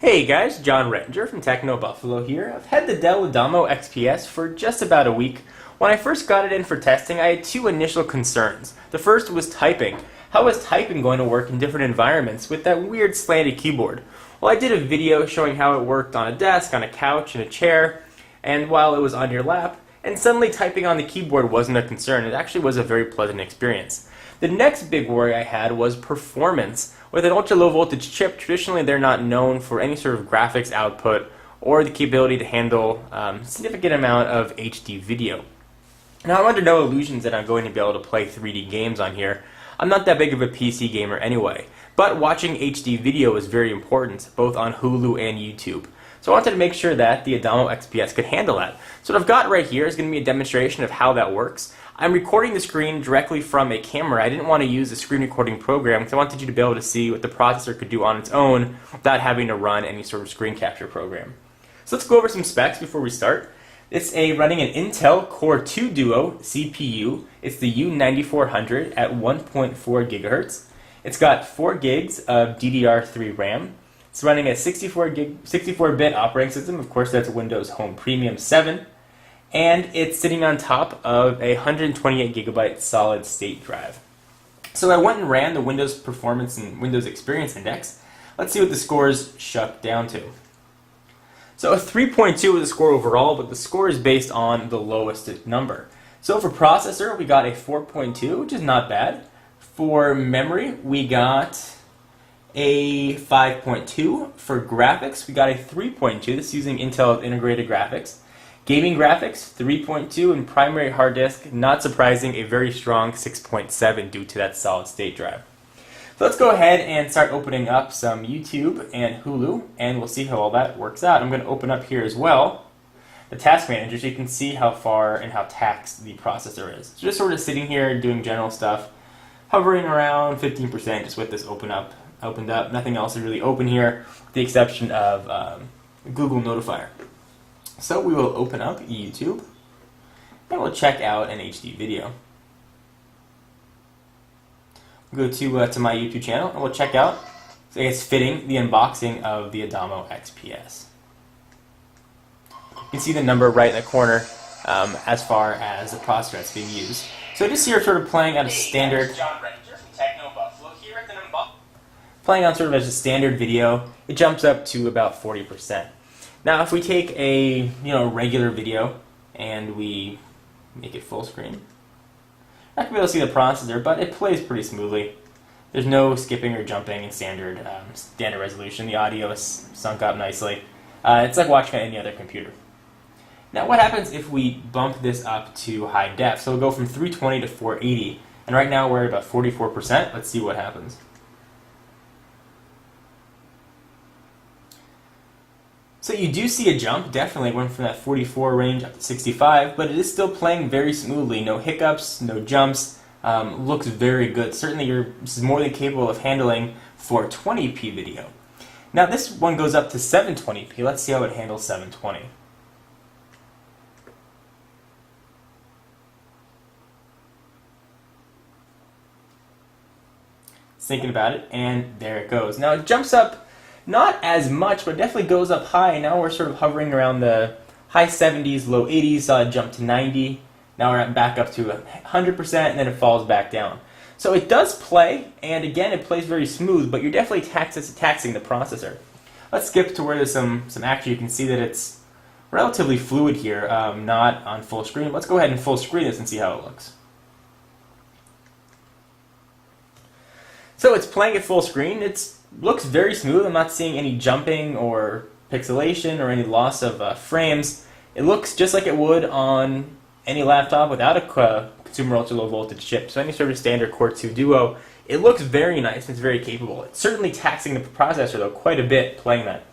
Hey guys, John Rettinger from Techno Buffalo here. I've had the Dell Adamo XPS for just about a week. When I first got it in for testing, I had two initial concerns. The first was typing. How was typing going to work in different environments with that weird slanted keyboard? Well, I did a video showing how it worked on a desk, on a couch, in a chair, and while it was on your lap, and suddenly typing on the keyboard wasn't a concern. It actually was a very pleasant experience. The next big worry I had was performance. With an ultra-low voltage chip, traditionally they're not known for any sort of graphics output or the capability to handle a significant amount of HD video. Now, I'm under no illusions that I'm going to be able to play 3D games on here. I'm not that big of a PC gamer anyway, but watching HD video is very important, both on Hulu and YouTube. So I wanted to make sure that the Adamo XPS could handle that. So what I've got right here is going to be a demonstration of how that works. I'm recording the screen directly from a camera. I didn't want to use a screen recording program because I wanted you to be able to see what the processor could do on its own without having to run any sort of screen capture program. So let's go over some specs before we start. It's running an Intel Core 2 Duo CPU. It's the U9400 at 1.4 gigahertz. It's got 4 gigs of DDR3 RAM. It's running a 64-bit operating system. Of course, that's Windows Home Premium 7. And it's sitting on top of a 128 gigabyte solid state drive. So I went and ran the Windows Performance and Windows Experience Index. Let's see what the scores shook down to. So a 3.2 was the score overall, but the score is based on the lowest number. So for processor, we got a 4.2, which is not bad. For memory, we got a 5.2. For graphics, we got a 3.2. This is using Intel's integrated graphics. Gaming graphics, 3.2, and primary hard disk, not surprising, a very strong 6.7 due to that solid state drive. So let's go ahead and start opening up some YouTube and Hulu, and we'll see how all that works out. I'm going to open up here as well the task manager so you can see how far and how taxed the processor is. So just sort of sitting here doing general stuff, hovering around 15% just with this opened up. Nothing else is really open here, with the exception of Google Notifier. So we will open up YouTube, and we'll check out an HD video. We'll go to my YouTube channel, and we'll check out, so I guess, fitting the unboxing of the Adamo XPS. You can see the number right in the corner as far as the processor that's being used. So just here, sort of playing at a standard. Playing on sort of as a standard video, it jumps up to about 40%. Now, if we take a regular video and we make it full screen, not gonna be able to see the processor, but it plays pretty smoothly. There's no skipping or jumping in standard resolution. The audio is sunk up nicely. It's like watching on any other computer. Now, what happens if we bump this up to high def? So we'll go from 320 to 480, and right now we're at about 44%. Let's see what happens. So you do see a jump, definitely went from that 44 range up to 65, but it is still playing very smoothly. No hiccups, no jumps, looks very good. Certainly this is more than capable of handling 420p video. Now this one goes up to 720p. Let's see how it handles 720. Thinking about it, and there it goes. Now it jumps up not as much, but definitely goes up high. Now we're sort of hovering around the high 70s, low 80s, saw it jump to 90. Now we're back up to 100%, and then it falls back down. So it does play, and again, it plays very smooth, but you're definitely taxing the processor. Let's skip to where there's some action. You can see that it's relatively fluid here, not on full screen. Let's go ahead and full screen this and see how it looks. So it's playing at full screen. Looks very smooth. I'm not seeing any jumping or pixelation or any loss of frames. It looks just like it would on any laptop without a consumer ultra-low voltage chip. So any sort of standard Core 2 Duo, it looks very nice. It's very capable. It's certainly taxing the processor though quite a bit playing that.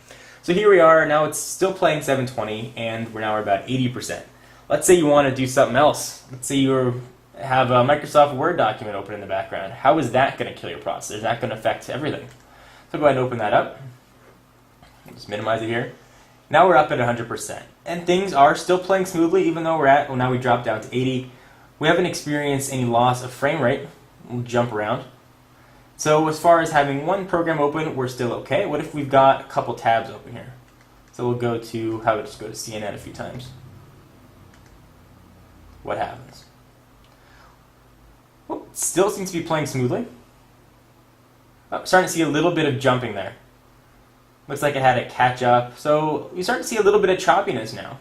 So here we are. Now it's still playing 720, and we're about 80%. Let's say you want to do something else. Let's say you have a Microsoft Word document open in the background. How is that going to kill your processor? Is that going to affect everything? So go ahead and open that up. Just minimize it here. Now we're up at 100%. And things are still playing smoothly even though now we dropped down to 80. We haven't experienced any loss of frame rate. We'll jump around. So as far as having one program open, we're still okay. What if we've got a couple tabs open here? So we'll go to, how about just go to CNN a few times. What happens? Well, it still seems to be playing smoothly. Oh, starting to see a little bit of jumping there. Looks like it had a catch up. So we start to see a little bit of choppiness now.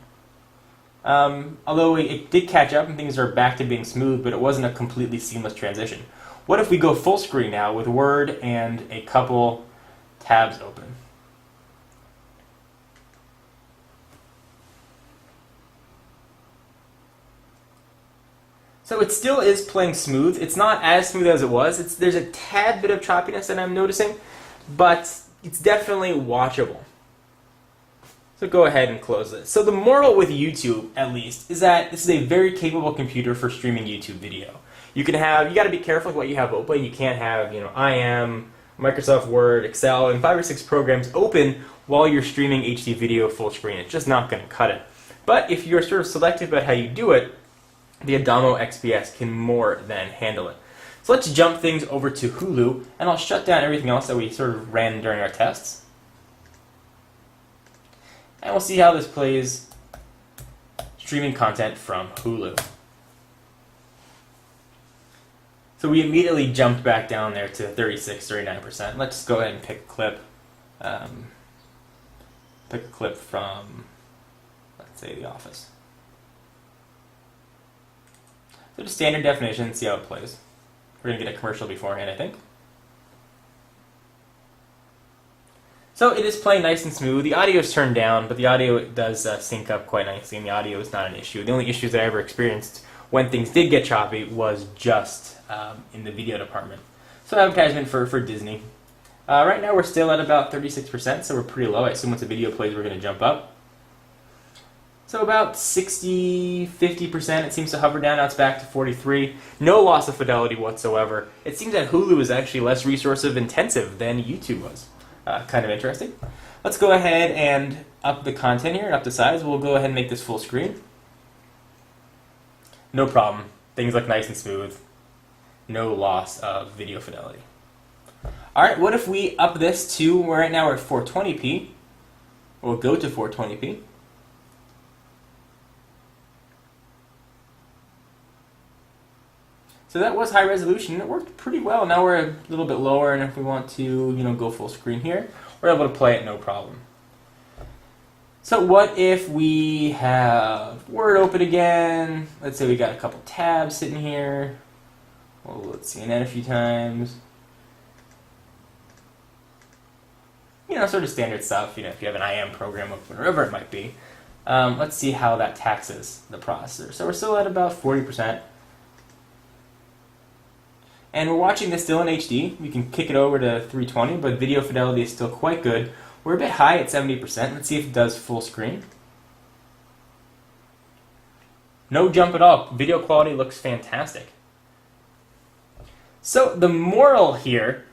Although it did catch up and things are back to being smooth, but it wasn't a completely seamless transition. What if we go full screen now with Word and a couple tabs open? So it still is playing smooth. It's not as smooth as it was. There's a tad bit of choppiness that I'm noticing, but it's definitely watchable. So go ahead and close this. So the moral with YouTube, at least, is that this is a very capable computer for streaming YouTube video. You got to be careful with what you have open. You can't have, IM, Microsoft Word, Excel, and 5 or 6 programs open while you're streaming HD video full screen. It's just not going to cut it. But if you're sort of selective about how you do it, the Adamo XPS can more than handle it. So let's jump things over to Hulu, and I'll shut down everything else that we sort of ran during our tests. And we'll see how this plays streaming content from Hulu. So we immediately jumped back down there to 36, 39%. Let's just go ahead and pick a clip. Pick a clip from, let's say, The Office. So just standard definition, see how it plays. We're going to get a commercial beforehand, I think. So it is playing nice and smooth. The audio is turned down, but the audio does sync up quite nicely, and the audio is not an issue. The only issues that I ever experienced when things did get choppy was just in the video department. So advertisement for Disney. Right now we're still at about 36%, so we're pretty low. I assume once the video plays we're going to jump up. So about 60, 50%, it seems to hover down. Now it's back to 43. No loss of fidelity whatsoever. It seems that Hulu is actually less resource intensive than YouTube was. Kind of interesting. Let's go ahead and up the content here and up the size. We'll go ahead and make this full screen. No problem. Things look nice and smooth. No loss of video fidelity. Alright, what if we up this to, right now we're at 420p. We'll go to 420p. So that was high resolution. It worked pretty well. Now we're a little bit lower, and if we want to, go full screen here, we're able to play it no problem. So what if we have Word open again? Let's say we got a couple tabs sitting here. Well, let's see that a few times. Sort of standard stuff. If you have an IM program open, whatever it might be. Let's see how that taxes the processor. So we're still at about 40%. And we're watching this still in HD. We can kick it over to 320, but video fidelity is still quite good. We're a bit high at 70%. Let's see if it does full screen. No jump at all. Video quality looks fantastic. So the moral here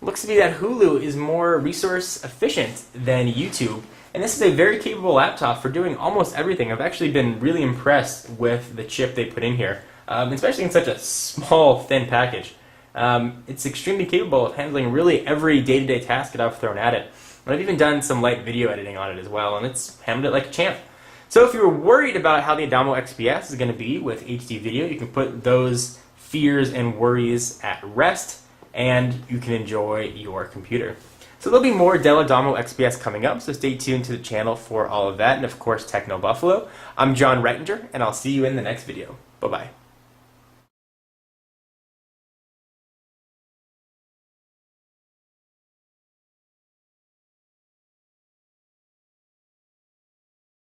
looks to be that Hulu is more resource efficient than YouTube. And this is a very capable laptop for doing almost everything. I've actually been really impressed with the chip they put in here, especially in such a small, thin package. It's extremely capable of handling really every day-to-day task that I've thrown at it. And I've even done some light video editing on it as well, and it's handled it like a champ. So if you're worried about how the Adamo XPS is going to be with HD video, you can put those fears and worries at rest, and you can enjoy your computer. So there'll be more Dell Adamo XPS coming up, so stay tuned to the channel for all of that, and of course Techno Buffalo. I'm John Rettinger, and I'll see you in the next video. Bye-bye.